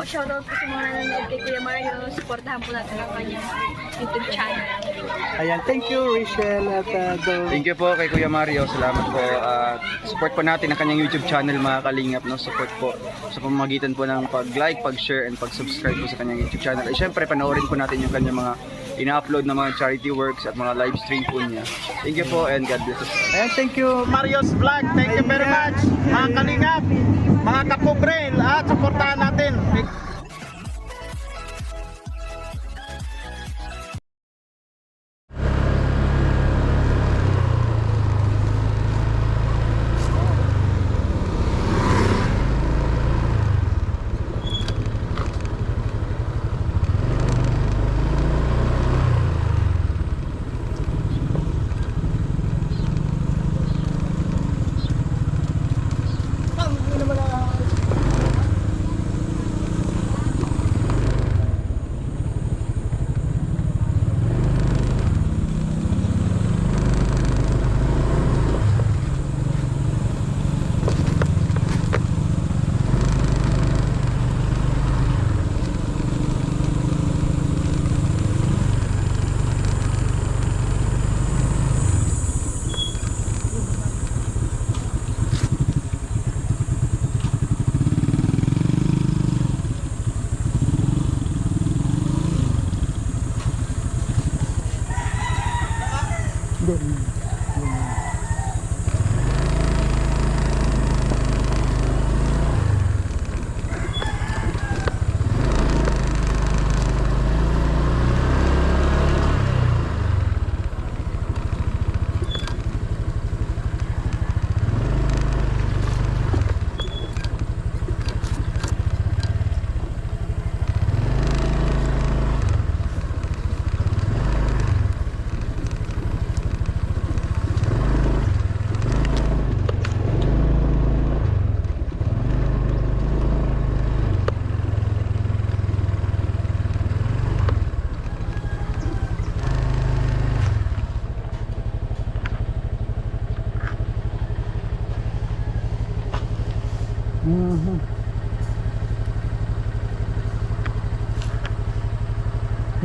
shoutout po sa mga nanonood kay Kuya Mario. Supportahan po natin ang kanyang YouTube channel. Ayan, thank you Rachel at Thank you po kay Kuya Mario. Salamat po. Support po natin ang kanyang YouTube channel mga kalingap. No? Support po sa pamamagitan po ng pag-like, pag-share, and pag-subscribe po sa kanyang YouTube channel. At syempre, panoorin po natin yung kanyang mga ina-upload na mga charity works at mga live stream po niya. Thank you po and God bless us. Ayan, thank you Mario's Vlog. Thank you very much. Mga kalingap, mga kapobre, at supportahan natin.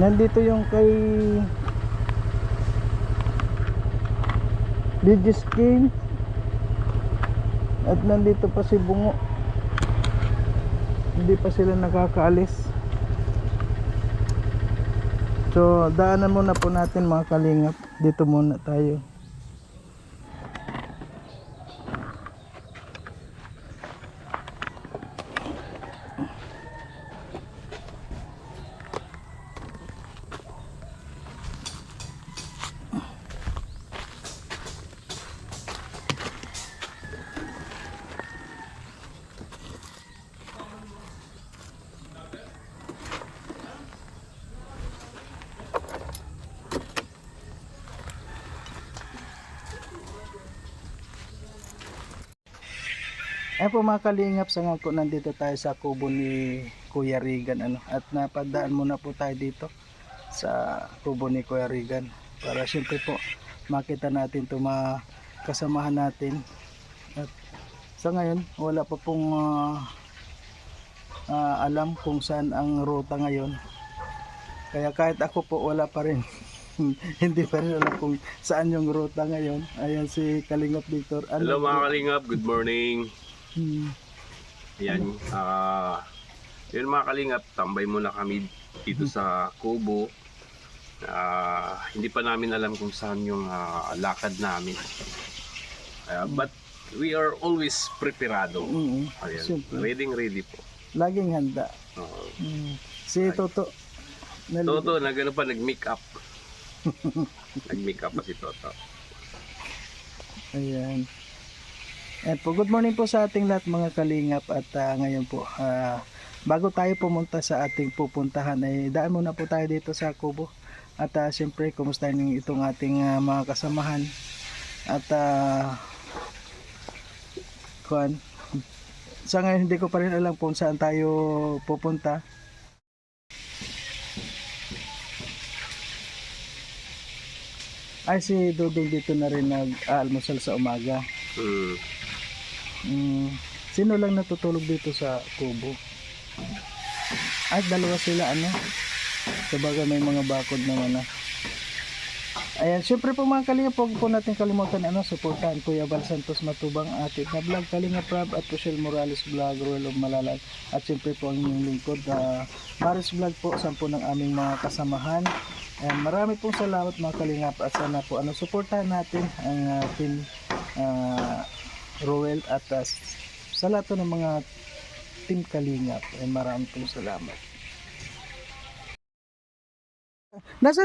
Nandito yung kay Digis King at nandito pa si Bungo. Hindi pa sila nakakaalis. So daanan muna po natin mga kalingap. Dito muna tayo. Ayan po mga kalingap, sa nga po nandito tayo sa kubo ni Kuya Regan at napadaan muna po tayo dito sa kubo ni Kuya Regan para siyempre po makita natin ito mga kasamahan natin. At sa ngayon wala pa pong alam kung saan ang ruta ngayon, kaya kahit ako po wala pa rin hindi pa rin alam kung saan yung ruta ngayon. Ayan si Kalingap Victor. Hello mga Kalingap, good morning. Ayan, yun mga Kalingap, tambay muna kami dito sa kubo. Hindi pa namin alam kung saan yung lakad namin, but we are always preparado. Ayan, ready po, laging handa. Si Toto nagano pa, nag-make up. Nag-make up pa si Toto. Ayan. Po, good morning po sa ating lahat mga kalingap. At ngayon po, bago tayo pumunta sa ating pupuntahan, ay daan muna po tayo dito sa kubo. At siyempre, kumustahin itong ating mga kasamahan. At sa ngayon hindi ko pa rin alam kung saan tayo pupunta. Ay, si Dudong dito na rin nag-aalmusal sa umaga. Sino lang natutulog dito sa kubo? Ay, dalawa sila ano. Sabagay may mga bakod naman na. Ayan, syempre po mga Kalingap, huwag po natin kalimutan suportahan Kuya Val Santos Matubang, ating na vlog, Kalingap Rob at Rochelle Morales Vlog, Royal of Malalag. At syempre po ang inyong lingkod, Maris Vlog po, 10 ng aming mga kasamahan. And marami pong salamat mga Kalingap at sana po suportahan natin ang team Royal at sa lahat ng mga team Kalingap. And marami pong salamat. Nasa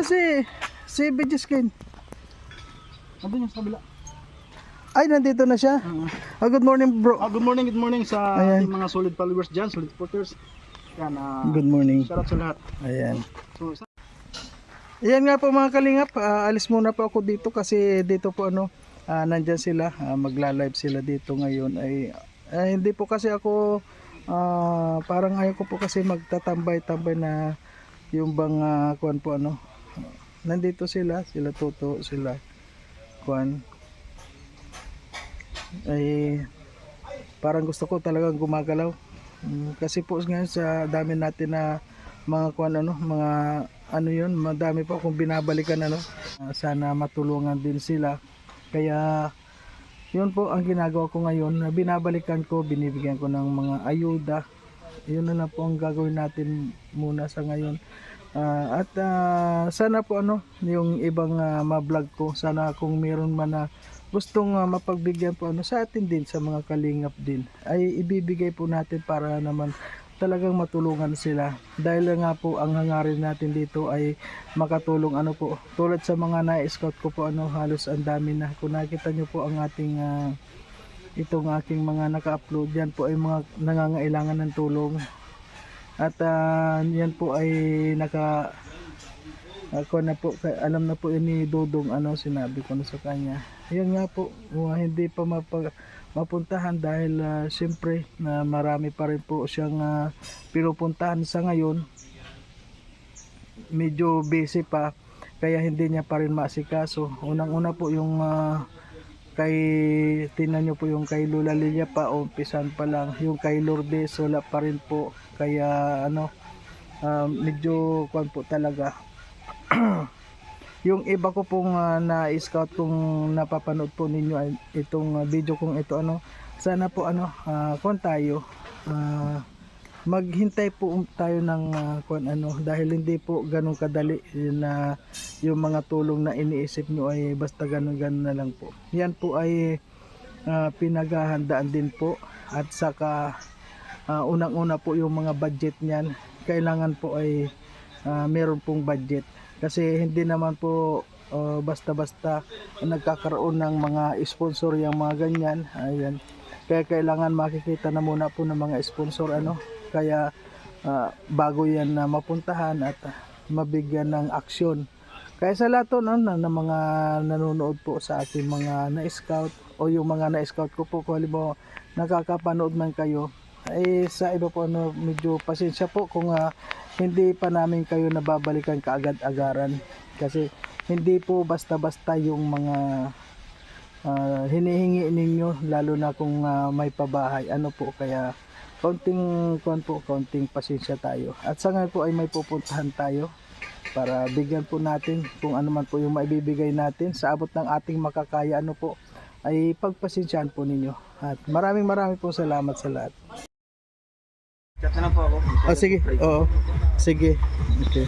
si Bigiskin? Andun yung sa kabila. Ay, nandito na siya. Good morning bro. Good morning sa Ayan. ating mga solid followers dyan, solid supporters. Yan, Good morning. shout out sa lahat. Ayan. So, Ayan nga po mga Kalingap, alis muna po ako dito kasi dito po nandyan sila, magla-live sila dito ngayon. Hindi po kasi ako, parang ayaw ko po kasi magtatambay-tambay na yung bang kuan po nandito sila Toto, sila kuan. Parang gusto ko talagang gumagalaw. Kasi po ngayon sa dami natin na mga kuan mga madami po akong binabalikan sana matulungan din sila. Kaya yun po ang ginagawa ko ngayon, binabalikan ko, binibigyan ko ng mga ayuda. Yun na lang po ang gagawin natin muna sa ngayon. At sana po yung ibang ma-vlog ko, sana kung meron man na gustong mapagbigyan po sa atin din, sa mga Kalingap din, ay ibibigay po natin para naman talagang matulungan sila. Dahil nga po ang hangarin natin dito ay makatulong po. Tulad sa mga na-scout ko po halos ang dami na. Kung nakita nyo po ang ating itong aking mga naka-upload, yan po ay mga nangangailangan ng tulong. At yan po ay alam na po yun ni Dudong sinabi ko na sa kanya. Yan nga po, hindi pa mapuntahan dahil siyempre marami pa rin po siyang pinupuntahan sa ngayon. Medyo busy pa kaya hindi niya pa rin maasikaso. Unang-una po yung tingnan nyo po yung kay Lola Lilia pa, umpisan pa lang. Yung kay Lourdes wala pa rin po, kaya medyo kuan po talaga. Yung iba ko pong na-scout, kung napapanood po ninyo ay itong video kong ito sana po kuan tayo, maghintay po tayo ng dahil hindi po ganun kadali na yung mga tulong na iniisip nyo ay basta ganun na lang po. Yan po ay pinaghahandaan din po, at saka unang-una po yung mga budget niyan, kailangan po ay meron pong budget, kasi hindi naman po basta-basta nagkakaroon ng mga sponsor yung mga ganyan. Ayan, kaya kailangan makikita na muna po ng mga sponsor kaya bago yan na mapuntahan at mabigyan ng aksyon. Kaya sa lahat ng mga nanonood po sa ating mga na-scout, o yung mga na-scout ko po, kung halimbawa nakakapanood man kayo, ay sa iba po medyo pasensya po kung hindi pa namin kayo nababalikan kaagad-agaran, kasi hindi po basta-basta yung mga hinihingi ninyo, lalo na kung may pabahay po. Kaya konting pasensya tayo, at sa ngayon po ay may pupuntahan tayo para bigyan po natin kung ano man po yung maibibigay natin sa abot ng ating makakaya ay pagpasensyahan po ninyo. At maraming po salamat sa lahat. Chat na lang po ako. Sige, oo. Sige. Okay.